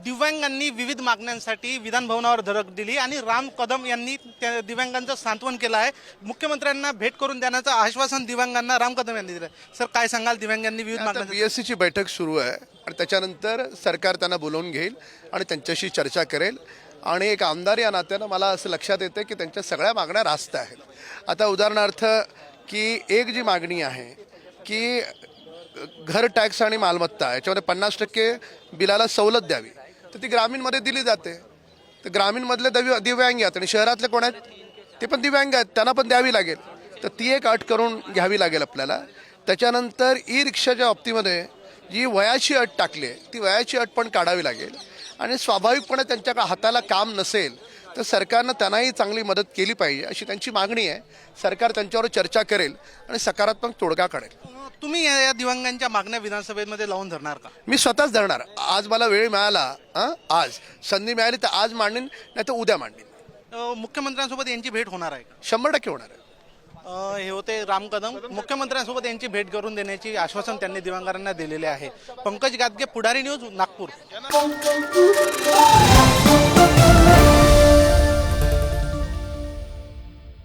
दिव्यांगांनी विविध मागण्यांसाठी विधानभवनावर धडक दिली आणि राम कदम यांनी त्या दिव्यांगांचं सांत्वन केलं आहे। मुख्यमंत्र्यांना भेट करून देण्याचं आश्वासन दिव्यांगांना राम कदम यांनी दिलं। सर काय सांगाल, दिव्यांगांनी विविध मागण्या बीएससीची बैठक सुरू आहे आणि त्याच्यानंतर सरकार त्यांना बोलावून घेईल आणि त्यांच्याशी चर्चा करेल आणि एक आमदार या नात्यानं मला असं लक्षात येतं की त्यांच्या सगळ्या मागण्या रास्त आहेत। आता उदाहरणार्थ की एक जी मागणी आहे की घर टॅक्स आणि मालमत्ता याच्यामध्ये 50% बिलाला सवलत द्यावी, तर ती ग्रामीणमध्ये दिली जाते। तर ग्रामीणमधले दिव्यांग आहेत आणि शहरातले कोण आहेत ते पण दिव्यांग आहेत, त्यांना पण द्यावी लागेल। तर ती एक अट करून घ्यावी लागेल आपल्याला। त्याच्यानंतर ई रिक्षाच्या बाबतीमध्ये जी वयाची अट टाकली आहे ती वयाची अट पण काढावी लागेल आणि स्वाभाविकपणे त्यांच्या हाताला काम नसेल तर सरकारनं त्यांनाही चांगली मदत केली पाहिजे अशी त्यांची मागणी आहे। सरकार त्यांच्यावर चर्चा करेल आणि सकारात्मक तोडगा काढेल। तुम्ही या दिव्यांगांच्या मागण्या विधानसभेमध्ये लावून धरणार का? मी स्वतःच धरणार। आज मला वेळ मिळाला, आज संधी मिळाली तर आज मांडीन, नाही तर उद्या मांडीन। मुख्यमंत्र्यांसोबत यांची भेट होणार आहे का? 100% होणार आहे। हे होते राम कदम। मुख्यमंत्र्यांसोबत यांची भेट करून देण्याची आश्वासन त्यांनी दिव्यांगांना दिलेले आहे। पंकज गादगे, पुढारी न्यूज, नागपूर।